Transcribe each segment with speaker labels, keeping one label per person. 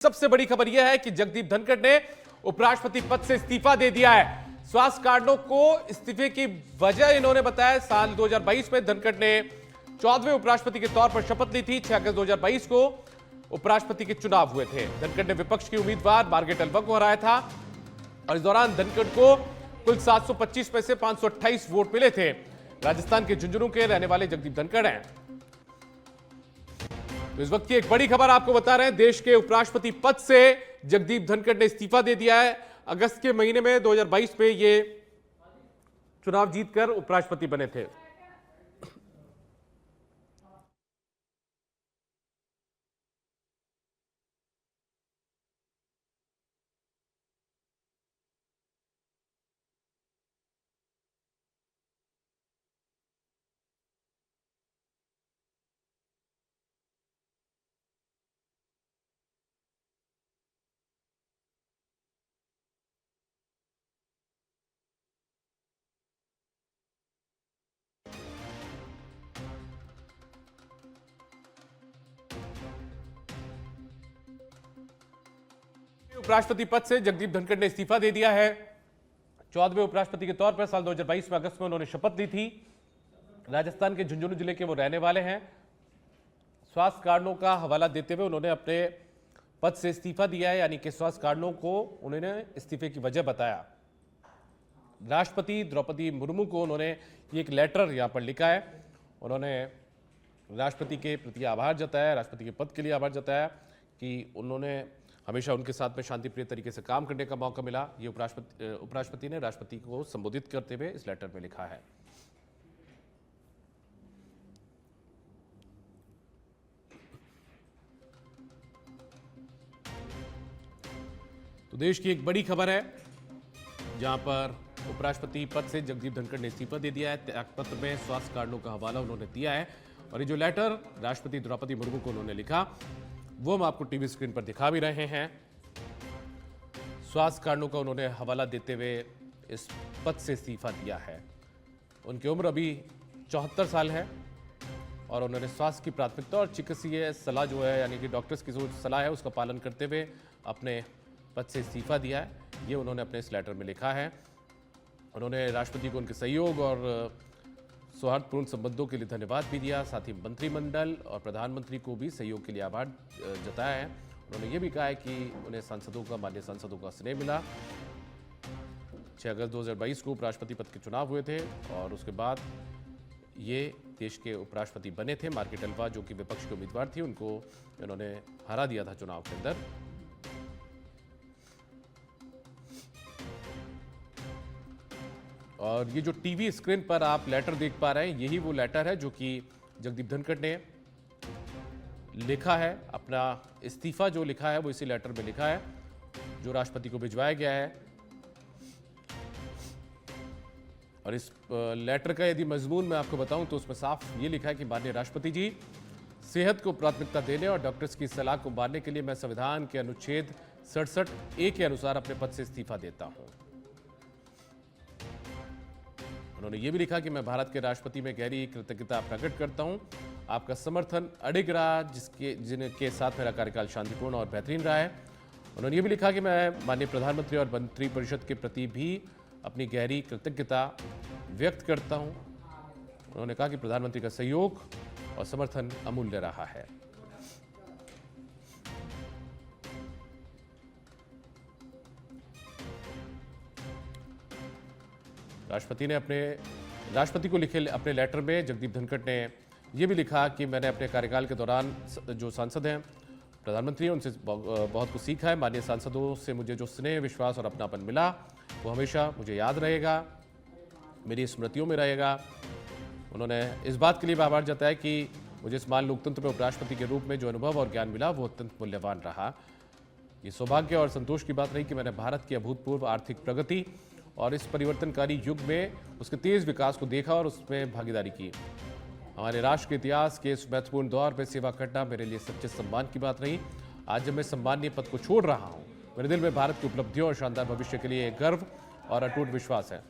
Speaker 1: सबसे बड़ी खबर यह है कि जगदीप धनखड़ ने उपराष्ट्रपति पद से इस्तीफा दे दिया है। स्वास्थ्य कारणों को इस्तीफे की वजह इन्होंने बताया। साल 2022 में धनखड़ ने 14वें उपराष्ट्रपति के तौर पर शपथ ली थी। 6 अगस्त 2022 को उपराष्ट्रपति के चुनाव हुए थे। धनखड़ ने विपक्ष की उम्मीदवार मार्गरेट अल्वा को हराया था और इस दौरान धनखड़ को कुल 725 में से 528 वोट मिले थे। राजस्थान के झुंझुनू के रहने वाले जगदीप धनखड़ हैं। तो इस वक्त की एक बड़ी खबर आपको बता रहे हैं, देश के उपराष्ट्रपति पद से जगदीप धनखड़ ने इस्तीफा दे दिया है। अगस्त के महीने में 2022 में ये चुनाव जीतकर उपराष्ट्रपति बने थे। उपराष्ट्रपति पद से जगदीप धनखड़ ने इस्तीफा दे दिया है। 14वें उपराष्ट्रपति के तौर पर साल 2022 में अगस्त में उन्होंने शपथ ली थी। राजस्थान के झुंझुनू जिले के वो रहने वाले हैं। स्वास्थ्य कारणों का हवाला देते हुए उन्होंने अपने पद से इस्तीफा दिया है, यानी कि स्वास्थ्य कारणों को उन्होंने इस्तीफे की वजह बताया। राष्ट्रपति द्रौपदी मुर्मू को उन्होंने एक लेटर यहां पर लिखा है। उन्होंने राष्ट्रपति के प्रति आभार जताया, राष्ट्रपति के पद के लिए आभार जताया कि उन्होंने हमेशा उनके साथ में शांतिप्रिय तरीके से काम करने का मौका मिला। ये उपराष्ट्रपति ने राष्ट्रपति को संबोधित करते हुए इस लेटर में लिखा है। तो देश की एक बड़ी खबर है, जहां पर उपराष्ट्रपति पद से जगदीप धनखड़ ने इस्तीफा दे दिया है। त्यागपत्र में स्वास्थ्य कारणों का हवाला उन्होंने दिया है और ये जो लेटर राष्ट्रपति द्रौपदी मुर्मू को उन्होंने लिखा वो हम आपको टीवी स्क्रीन पर दिखा भी रहे हैं। स्वास्थ्य कारणों का उन्होंने हवाला देते हुए इस पद से इस्तीफा दिया है। उनकी उम्र अभी 74 साल है और उन्होंने स्वास्थ्य की प्राथमिकता और चिकित्सीय सलाह जो है, यानी कि डॉक्टर्स की जो सलाह है उसका पालन करते हुए अपने पद से इस्तीफा दिया है। ये उन्होंने अपने इस लेटर में लिखा है। उन्होंने राष्ट्रपति को उनके सहयोग और सौहार्दपूर्ण संबंधों के लिए धन्यवाद भी दिया। साथ ही मंत्रिमंडल और प्रधानमंत्री को भी सहयोग के लिए आभार जताया है। उन्होंने ये भी कहा है कि उन्हें माननीय सांसदों का स्नेह मिला। 6 अगस्त 2022 को उपराष्ट्रपति पद के चुनाव हुए थे और उसके बाद ये देश के उपराष्ट्रपति बने थे। मार्गरेट अल्वा जो कि विपक्ष के उम्मीदवार थी, उनको उन्होंने हरा दिया था चुनाव के अंदर। और ये जो टीवी स्क्रीन पर आप लेटर देख पा रहे हैं, यही वो लेटर है जो कि जगदीप धनखड़ ने लिखा है। अपना इस्तीफा जो लिखा है वो इसी लेटर में लिखा है जो राष्ट्रपति को भिजवाया गया है। और इस लेटर का यदि मजमून मैं आपको बताऊं तो उसमें साफ ये लिखा है कि माननीय राष्ट्रपति जी, सेहत को प्राथमिकता देने और डॉक्टर्स की सलाह को मानने के लिए मैं संविधान के अनुच्छेद 67A के अनुसार अपने पद से इस्तीफा देता हूं। उन्होंने ये भी लिखा कि मैं भारत के राष्ट्रपति में गहरी कृतज्ञता प्रकट करता हूं। आपका समर्थन अडिग रहा, जिनके साथ मेरा कार्यकाल शांतिपूर्ण और बेहतरीन रहा है। उन्होंने ये भी लिखा कि मैं माननीय प्रधानमंत्री और मंत्रिपरिषद के प्रति भी अपनी गहरी कृतज्ञता व्यक्त करता हूं। उन्होंने कहा कि प्रधानमंत्री का सहयोग और समर्थन अमूल्य रहा है। राष्ट्रपति को लिखे अपने लेटर में जगदीप धनखड़ ने यह भी लिखा कि मैंने अपने कार्यकाल के दौरान जो सांसद हैं, प्रधानमंत्री हैं, उनसे बहुत कुछ सीखा है। माननीय सांसदों से मुझे जो स्नेह, विश्वास और अपनापन मिला वो हमेशा मुझे याद रहेगा, मेरी स्मृतियों में रहेगा। उन्होंने इस बात के लिए आभार जताया कि मुझे इस महान लोकतंत्र में उपराष्ट्रपति के रूप में जो अनुभव और ज्ञान मिला वो अत्यंत मूल्यवान रहा। ये सौभाग्य और संतोष की बात रही कि मैंने भारत की अभूतपूर्व आर्थिक प्रगति और इस परिवर्तनकारी युग में उसके तेज विकास को देखा और उसमें भागीदारी की। हमारे राष्ट्र के इतिहास के इस महत्वपूर्ण दौर में सेवा करना मेरे लिए सच्चे सम्मान की बात रही। आज जब मैं सम्मानीय पद को छोड़ रहा हूं, मेरे दिल में भारत की उपलब्धियों और शानदार भविष्य के लिए गर्व और अटूट विश्वास है।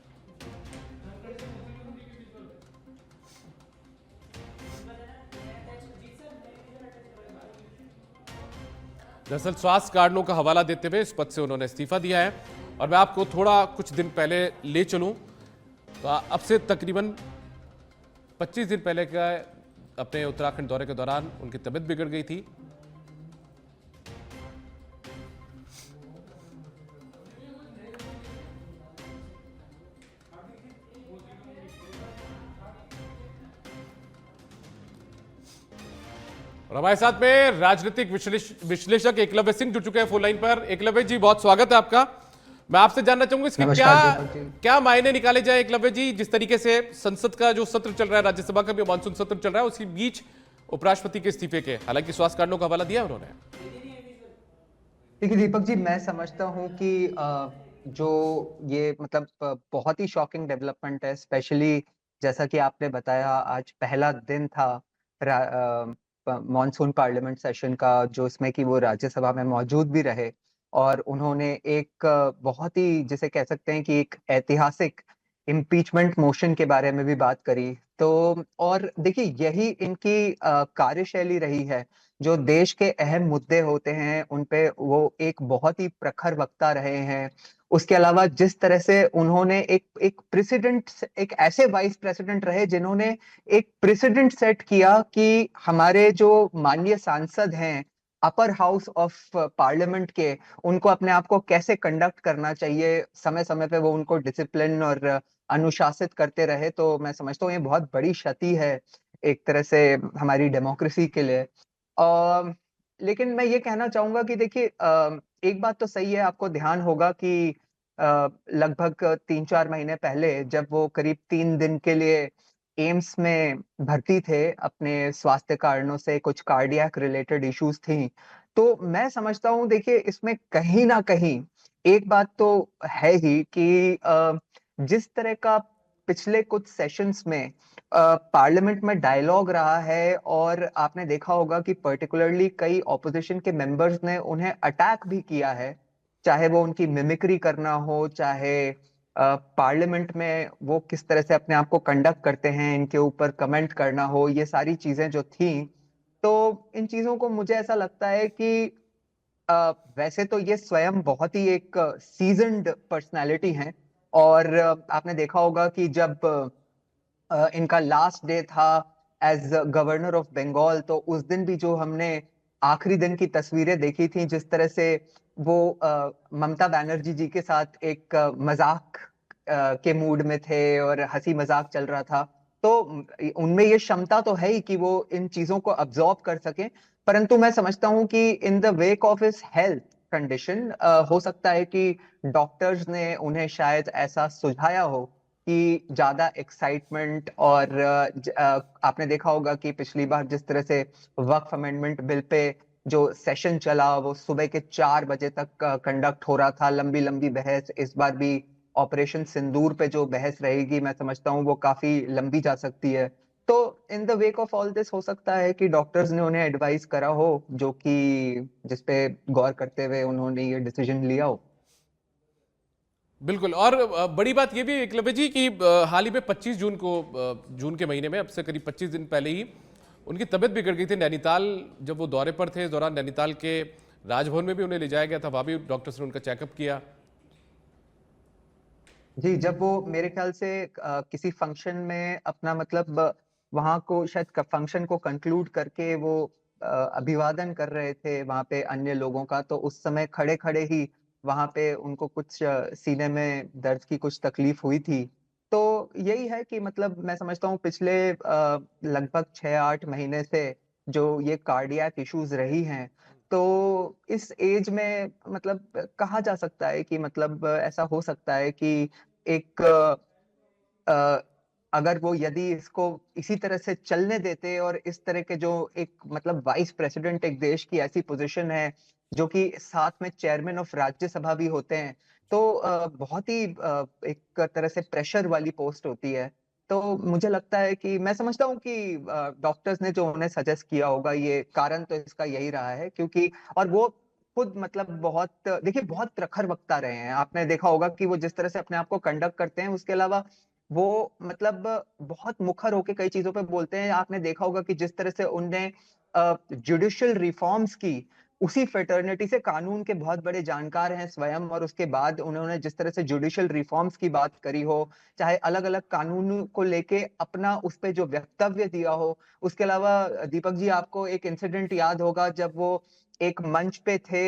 Speaker 1: दरअसल स्वास्थ्य कारणों का हवाला देते हुए इस पद से उन्होंने इस्तीफा दिया है। और मैं आपको थोड़ा कुछ दिन पहले ले चलूं तो अब से तकरीबन 25 दिन पहले का अपने उत्तराखंड दौरे के दौरान उनकी तबीयत बिगड़ गई थी। और हमारे साथ में राजनीतिक विश्लेषक एकलव्य सिंह जुड़ चुके हैं फोन लाइन पर। एकलव्य जी, बहुत स्वागत है आपका। मैं आपसे जानना चाहूंगा इसके क्या क्या मायने निकाले जाए एकलव्य जी, जिस तरीके से संसद का जो सत्र चल रहा है, राज्यसभा का भी मानसून सत्र चल रहा है, उसके बीच उपराष्ट्रपति के इस्तीफे के, हालांकि स्वास्थ्य कारणों का हवाला दिया उन्होंने।
Speaker 2: देखिए दीपक जी, मैं समझता हूँ कि जो ये मतलब बहुत ही शॉकिंग डेवलपमेंट है, स्पेशली जैसा कि आपने बताया आज पहला दिन था मॉनसून पार्लियामेंट सेशन का, जो इसमें कि वो राज्यसभा में मौजूद भी रहे और उन्होंने एक बहुत ही जिसे कह सकते हैं कि एक ऐतिहासिक इम्पीचमेंट मोशन के बारे में भी बात करी। तो और देखिए यही इनकी कार्यशैली रही है, जो देश के अहम मुद्दे होते हैं उन पे वो एक बहुत ही प्रखर वक्ता रहे हैं। उसके अलावा जिस तरह से उन्होंने एक प्रेसिडेंट, एक ऐसे वाइस प्रेसिडेंट रहे जिन्होंने एक प्रेसिडेंट सेट किया कि हमारे जो माननीय सांसद हैं अपर हाउस ऑफ पार्लियामेंट के, उनको अपने आप को कैसे कंडक्ट करना चाहिए, समय समय पे वो उनको डिसिप्लिन और अनुशासित करते रहे। तो मैं समझता हूँ ये बहुत बड़ी क्षति है एक तरह से हमारी डेमोक्रेसी के लिए। अ, लेकिन मैं ये कहना चाहूंगा कि देखिए एक बात तो सही है, आपको ध्यान होगा कि लगभग 3-4 महीने पहले जब वो करीब 3 दिन के लिए एम्स में भर्ती थे अपने स्वास्थ्य कारणों से, कुछ कार्डियक रिलेटेड इश्यूज थी, तो मैं समझता हूँ देखिए इसमें कहीं ना कहीं एक बात तो है ही कि जिस तरह का पिछले कुछ सेशंस में पार्लियामेंट में डायलॉग रहा है, और आपने देखा होगा कि पर्टिकुलरली कई ऑपोजिशन के मेंबर्स ने उन्हें अटैक भी किया है, चाहे वो उनकी मिमिक्री करना हो, चाहे पार्लियामेंट में वो किस तरह से अपने आप को कंडक्ट करते हैं इनके ऊपर कमेंट करना हो, ये सारी चीजें जो थी। तो इन चीजों को मुझे ऐसा लगता है कि वैसे तो ये स्वयं बहुत ही एक सीजन्ड पर्सनालिटी हैं, और आपने देखा होगा कि जब इनका लास्ट डे था एज गवर्नर ऑफ बंगाल, तो उस दिन भी जो हमने आखिरी दिन की तस्वीरें देखी थी, जिस तरह से वो ममता बनर्जी जी के साथ एक मजाक के मूड में थे और हंसी मजाक चल रहा था। तो उनमें ये क्षमता तो है ही कि वो इन चीजों को अब्सॉर्ब कर सके, परंतु मैं समझता हूँ कि in the wake of his health condition हो सकता है कि डॉक्टर्स ने उन्हें शायद ऐसा सुझाया हो कि ज्यादा एक्साइटमेंट और आपने देखा होगा कि पिछली बार जिस तरह से वक्फ अमेंडमेंट बिल पे जो सेशन चला वो सुबह के 4 बजे तक कंडक्ट हो रहा था, लंबी लंबी बहस। इस बार भी ऑपरेशन सिंदूर पे जो बहस रहेगी, मैं समझता हूँ वो काफी लंबी जा सकती है। तो in the wake of all this हो सकता है कि डॉक्टर्स ने उन्हें एडवाइस करा हो, जो कि जिसपे गौर करते हुए उन्होंने ये डिसीजन लिया हो।
Speaker 1: बिल्कुल। और बड़ी बात यह भी एकलव्य जी कि हाल ही में 25 जून को, जून के महीने में, अब से करीब 25 दिन पहले ही उनकी तबीयत बिगड़ गई थी नैनीताल। जब वो दौरे पर थे, इस दौरान नैनीताल के राजभवन में भी उन्हें ले जाया गया था, वहां भी डॉक्टर्स ने उनका चेकअप किया।
Speaker 2: जी, जब वो मेरे ख्याल से किसी फंक्शन में अपना मतलब वहां को शायद फंक्शन को कंक्लूड करके वो अभिवादन कर रहे थे वहां पे अन्य लोगों का, तो उस समय खड़े खड़े ही वहां पे उनको कुछ सीने में दर्द की कुछ तकलीफ हुई थी। तो यही है कि मतलब मैं समझता हूँ पिछले लगभग 6-8 महीने से जो ये कार्डियक इश्यूज रही हैं, तो इस एज में मतलब कहा जा सकता है कि मतलब ऐसा हो सकता है कि एक अ, अगर वो यदि इसको इसी तरह से चलने देते और इस तरह के जो एक मतलब वाइस प्रेसिडेंट एक देश की ऐसी पोजीशन है जो कि साथ में चेयरमैन ऑफ राज्यसभा भी होते हैं, तो बहुत ही एक तरह से प्रेशर वाली पोस्ट होती है। तो मुझे लगता है कि मैं समझता हूँ कि डॉक्टर्स ने जो उन्हें सजेस्ट किया होगा, ये कारण तो इसका यही रहा है, क्योंकि और वो खुद मतलब बहुत देखिए बहुत प्रखर वक्ता रहे हैं। आपने देखा होगा कि वो जिस तरह से अपने आप को कंडक्ट करते हैं, उसके अलावा वो मतलब बहुत मुखर होके कई चीजों पे बोलते हैं। आपने देखा होगा कि जिस तरह से उनने जुडिशियल रिफॉर्म्स की उसी फ्रेटर्निटी से, कानून के बहुत बड़े जानकार हैं स्वयं, और उसके बाद उन्होंने जिस तरह से जुडिशियल रिफॉर्म्स की बात करी हो, चाहे अलग अलग कानून को लेके अपना उस पे जो वक्तव्य दिया हो। उसके अलावा दीपक जी, आपको एक इंसिडेंट याद होगा जब वो एक मंच पे थे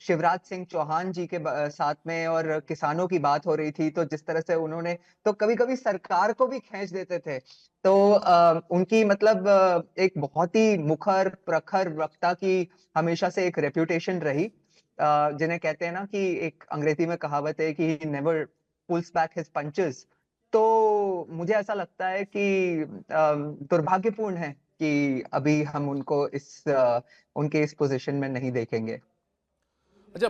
Speaker 2: शिवराज सिंह चौहान जी के साथ में, और किसानों की बात हो रही थी, तो जिस तरह से उन्होंने, तो कभी कभी सरकार को भी खींच देते थे। तो उनकी मतलब एक बहुत ही मुखर प्रखर वक्ता की हमेशा से एक रेप्यूटेशन रही, जिन्हें कहते हैं ना कि एक अंग्रेजी में कहावत है कि never pulls back his punches. तो मुझे ऐसा लगता है कि दुर्भाग्यपूर्ण है कि अभी हम उनको उनके इस पोजीशन में नहीं देखेंगे।
Speaker 1: अच्छा,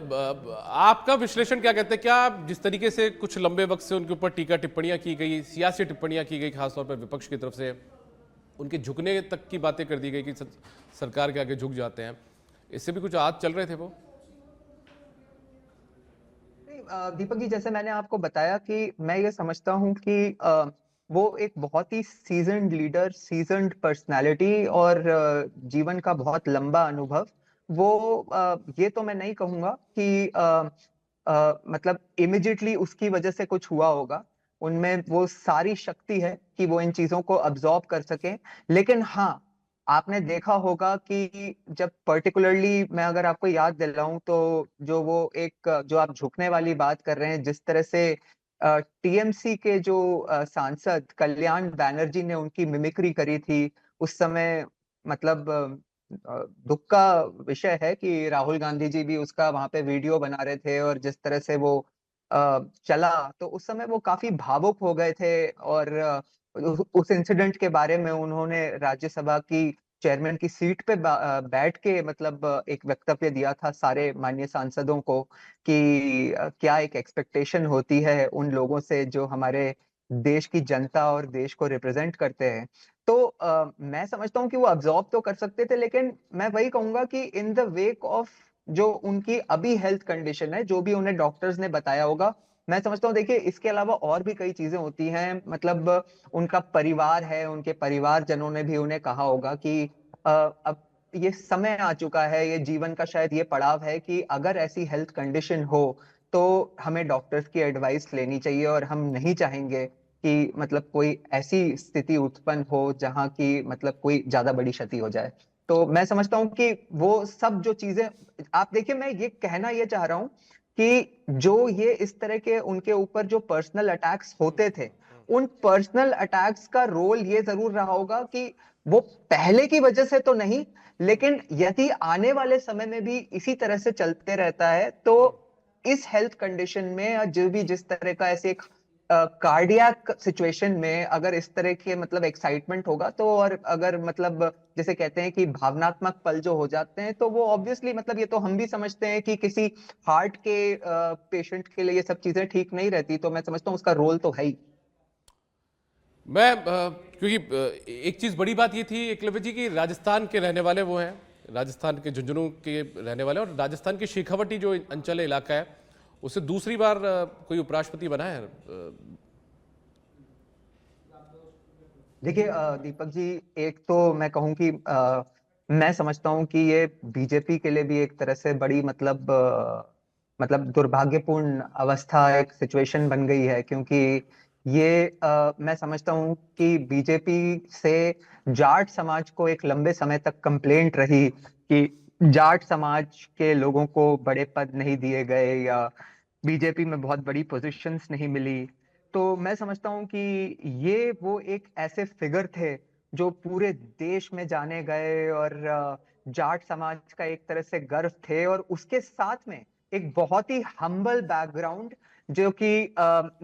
Speaker 1: आपका विश्लेषण क्या कहते हैं? क्या जिस तरीके से कुछ लंबे वक्त से उनके ऊपर टीका टिप्पणियां की गई, सियासी टिप्पणियां की गई, खासतौर पर विपक्ष की तरफ से, उनके झुकने तक की बातें कर दी गई कि सरकार के आगे झुक जाते हैं, इससे भी कुछ आज चल रहे थे वो?
Speaker 2: दीपक जी, जैसे मैंने आपको बताया कि मैं ये समझता हूँ कि वो एक बहुत ही सीजन्ड लीडर, सीजन्ड पर्सनालिटी, और जीवन का बहुत लंबा अनुभव। वो ये तो मैं नहीं कहूंगा कि मतलब इमिजिएटली उसकी वजह से कुछ हुआ होगा। उनमें वो सारी शक्ति है कि वो इन चीजों को अब्सॉर्ब कर सकें। लेकिन हाँ, आपने देखा होगा कि जब पर्टिकुलरली मैं अगर आपको याद दिलाऊं, तो जो वो एक जो आप झुकने वाली बात कर रहे हैं, जिस तरह से टीएमसी के जो सांसद कल्याण बैनर्जी ने उनकी मिमिक्री करी थी उस समय, मतलब दुख का विषय है कि राहुल गांधी जी भी उसका वहां पे वीडियो बना रहे थे, और जिस तरह से वो चला, तो उस समय वो काफी भावुक हो गए थे। और उस इंसिडेंट के बारे में उन्होंने राज्यसभा की चेयरमैन की सीट पे बैठ के मतलब एक वक्तव्य दिया था सारे माननीय सांसदों को कि क्या एक एक्सपेक्टेशन होती है उन लोगों से जो हमारे देश की जनता और देश को रिप्रेजेंट करते हैं। तो मैं समझता हूँ कि वो अब्सॉर्ब तो कर सकते थे, लेकिन मैं वही कहूंगा कि इन द वेक ऑफ जो उनकी अभी हेल्थ कंडीशन है, जो भी उन्हें डॉक्टर्स ने बताया होगा, मैं समझता हूँ, देखिए इसके अलावा और भी कई चीजें होती हैं। मतलब उनका परिवार है, उनके परिवारजनों ने भी उन्हें कहा होगा कि अब ये समय आ चुका है, ये जीवन का शायद ये पड़ाव है कि अगर ऐसी हेल्थ कंडीशन हो तो हमें डॉक्टर्स की एडवाइस लेनी चाहिए, और हम नहीं चाहेंगे कि मतलब कोई ऐसी स्थिति उत्पन्न हो जहां की मतलब कोई ज्यादा बड़ी क्षति हो जाए। तो मैं समझता हूँ कि वो सब जो चीजें, आप देखिए, मैं ये कहना ये चाह रहा हूँ कि जो ये इस तरह के उनके ऊपर जो पर्सनल अटैक्स होते थे, उन पर्सनल अटैक्स का रोल ये जरूर रहा होगा कि वो पहले की वजह से तो नहीं, लेकिन यदि आने वाले समय में भी इसी तरह से चलते रहता है, तो इस हेल्थ कंडीशन में, या जो भी जिस तरह का ऐसे एक कार्डियक सिचुएशन में अगर इस तरह के मतलब एक्साइटमेंट होगा, तो और अगर मतलब जैसे कहते हैं कि भावनात्मक पल जो हो जाते हैं, तो वो ऑब्वियसली मतलब ये तो हम भी समझते हैं कि किसी हार्ट के पेशेंट के लिए ये सब चीजें ठीक नहीं रहती। तो मैं समझता हूँ उसका रोल तो है ही।
Speaker 1: मैं क्योंकि एक चीज़ बड़ी बात ये थी एकलव्य जी की राजस्थान के रहने वाले वो हैं, राजस्थान के झुंझुनू के रहने वाले, और राजस्थान की शेखावटी जो अंचल इलाका है उससे दूसरी बार कोई उपराष्ट्रपति बना है।
Speaker 2: देखिए दीपक जी, एक तो मैं कहूँ कि मैं समझता हूँ कि ये बीजेपी के लिए भी एक तरह से बड़ी मतलब दुर्भाग्यपूर्ण अवस्था, एक सिचुएशन बन गई है, क्योंकि ये मैं समझता हूँ कि बीजेपी से जाट समाज को एक लंबे समय तक कंप्लेंट रही कि जाट समाज के लोगों को बड़े पद नहीं दिए गए, या बीजेपी में बहुत बड़ी पोजीशंस नहीं मिली। तो मैं समझता हूँ कि ये वो एक ऐसे फिगर थे जो पूरे देश में जाने गए, और जाट समाज का एक तरह से गर्व थे, और उसके साथ में एक बहुत ही हम्बल बैकग्राउंड, जो कि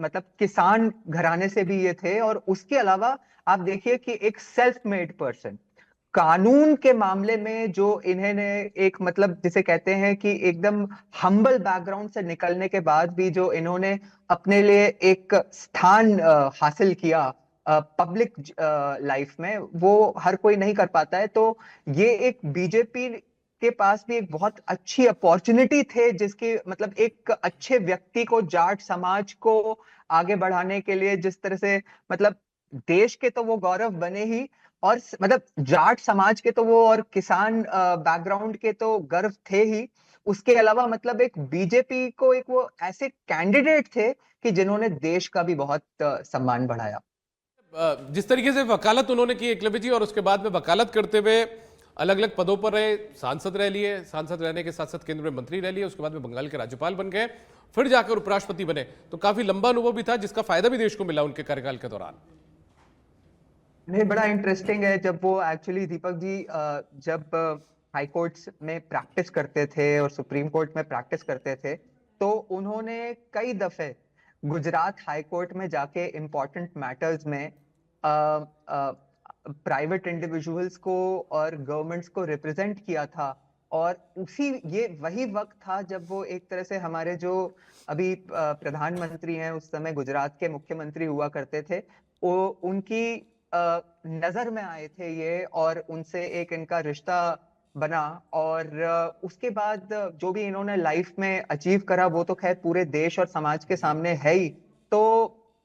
Speaker 2: मतलब किसान घराने से भी ये थे, और उसके अलावा आप देखिए कि एक सेल्फ मेड पर्सन, कानून के मामले में जो इन्होंने एक मतलब जिसे कहते हैं कि एकदम हम्बल बैकग्राउंड से निकलने के बाद भी जो इन्होंने अपने लिए एक स्थान हासिल किया पब्लिक लाइफ में, वो हर कोई नहीं कर पाता है। तो ये एक बीजेपी के पास भी एक बहुत अच्छी अपॉर्चुनिटी थे, जिसकी मतलब एक अच्छे व्यक्ति को, जाट समाज को आगे बढ़ाने के लिए, जिस तरह से मतलब देश के तो वो गौरव बने ही, और मतलब जाट समाज के तो वो और किसान बैकग्राउंड के तो गर्व थे ही, उसके अलावा मतलब एक बीजेपी को एक वो ऐसे कैंडिडेट थे कि जिन्होंने देश का भी बहुत सम्मान बढ़ाया।
Speaker 1: जिस तरीके से वकालत उन्होंने की एकलव्य जी, और उसके बाद में वकालत करते हुए अलग अलग पदों पर रहे, सांसद रह लिए, सांसद रहने के साथ साथ केंद्र में मंत्री रह लिए, उसके बाद में बंगाल के राज्यपाल बन गए, फिर जाकर उपराष्ट्रपति बने, तो काफी लंबा अनुभव भी था जिसका फायदा भी देश को मिला उनके कार्यकाल के दौरान।
Speaker 2: नहीं, बड़ा इंटरेस्टिंग है जब वो एक्चुअली दीपक जी जब हाई कोर्ट्स में प्रैक्टिस करते थे और सुप्रीम कोर्ट में प्रैक्टिस करते थे, तो उन्होंने कई दफे गुजरात हाई कोर्ट में जाके इम्पोर्टेंट मैटर्स में प्राइवेट इंडिविजुअल्स को और गवर्नमेंट्स को रिप्रेजेंट किया था। और ये वही वक्त था जब वो एक तरह से हमारे जो अभी प्रधानमंत्री हैं, उस समय गुजरात के मुख्यमंत्री हुआ करते थे, वो उनकी नजर में आए थे ये, और उनसे एक इनका रिश्ता बना। और उसके बाद जो भी इन्होंने लाइफ में अचीव करा वो तो खैर पूरे देश और समाज के सामने है ही। तो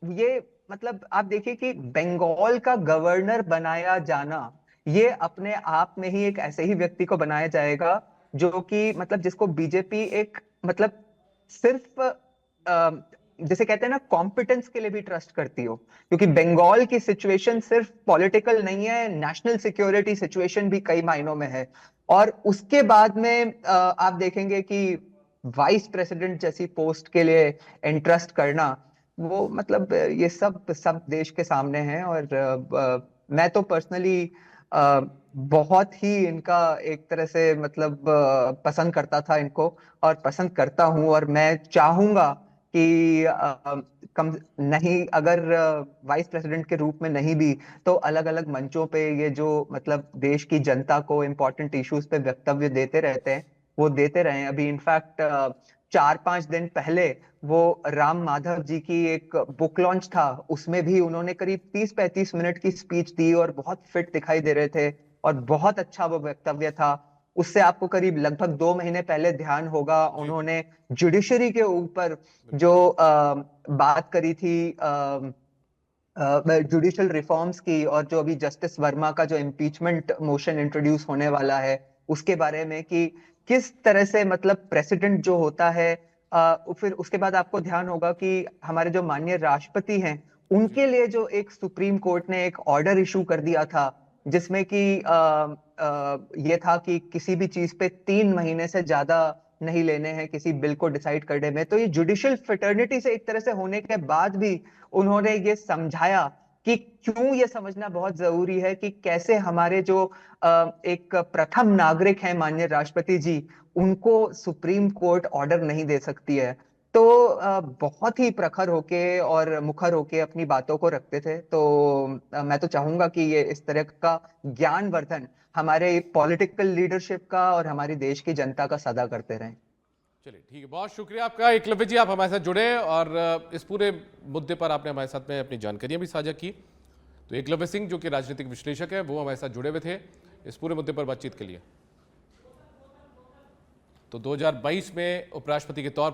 Speaker 2: ये मतलब आप देखिए कि बंगाल का गवर्नर बनाया जाना, ये अपने आप में ही एक ऐसे ही व्यक्ति को बनाया जाएगा जो कि मतलब जिसको बीजेपी एक मतलब सिर्फ जैसे कहते हैं ना कॉम्पिटेंस के लिए भी ट्रस्ट करती हो, क्योंकि बंगाल की सिचुएशन सिर्फ पॉलिटिकल नहीं है, नेशनल सिक्योरिटी सिचुएशन भी कई मायनों में है। और उसके बाद में आप देखेंगे कि वाइस प्रेसिडेंट जैसी पोस्ट के लिए इंटरेस्ट करना, वो मतलब ये सब देश के सामने है। और मैं तो पर्सनली बहुत ही इनका एक तरह से मतलब पसंद करता था इनको, और पसंद करता हूं। और मैं चाहूंगा कि कम नहीं, अगर वाइस प्रेसिडेंट के रूप में नहीं भी, तो अलग अलग मंचों पे ये जो मतलब देश की जनता को इम्पोर्टेंट इश्यूज पे वक्तव्य देते रहते हैं, वो देते रहे। अभी इनफैक्ट 4-5 दिन पहले वो राम माधव जी की एक बुक लॉन्च था, उसमें भी उन्होंने करीब 30-35 मिनट की स्पीच दी और बहुत फिट दिखाई दे रहे थे, और बहुत अच्छा वो वक्तव्य था। उससे आपको करीब लगभग 2 महीने पहले ध्यान होगा,
Speaker 1: जी
Speaker 2: उन्होंने जुडिशरी के ऊपर जो बात करी थी, जुडिशियल रिफॉर्म्स की, और जो अभी जस्टिस वर्मा का जो इम्पीचमेंट मोशन इंट्रोड्यूस होने वाला है उसके बारे में, कि किस तरह से मतलब प्रेसिडेंट जो होता है, फिर उसके बाद आपको ध्यान होगा कि हमारे जो माननीय राष्ट्रपति हैं,
Speaker 1: जी
Speaker 2: उनके लिए जो एक सुप्रीम कोर्ट ने एक ऑर्डर इशू कर दिया था, जिसमें कि ये था कि किसी भी चीज पे 3 महीने से ज्यादा नहीं लेने हैं किसी बिल को डिसाइड करने में। तो ये जुडिशियल फ्रेटर्निटी से एक तरह से होने के बाद भी उन्होंने ये समझाया कि क्यों ये समझना बहुत जरूरी है कि कैसे हमारे जो एक प्रथम नागरिक हैं माननीय राष्ट्रपति जी, उनको सुप्रीम कोर्ट ऑर्डर नहीं दे सकती है। तो बहुत ही प्रखर होके और मुखर होके अपनी बातों को रखते थे। तो मैं तो चाहूंगा कि ये इस तरह का ज्ञानवर्धन हमारे पॉलिटिकल लीडरशिप का और हमारी देश की जनता का सदा करते रहें।
Speaker 1: चलिए ठीक है, बहुत शुक्रिया आपका एकलव्य जी, आप हमारे साथ जुड़े और इस पूरे मुद्दे पर आपने हमारे साथ में अपनी जानकारियां भी साझा की। तो एकलव्य सिंह जो कि राजनीतिक विश्लेषक है, वो हमारे साथ जुड़े हुए थे इस पूरे मुद्दे पर बातचीत के लिए। तो 2022 में उपराष्ट्रपति के तौर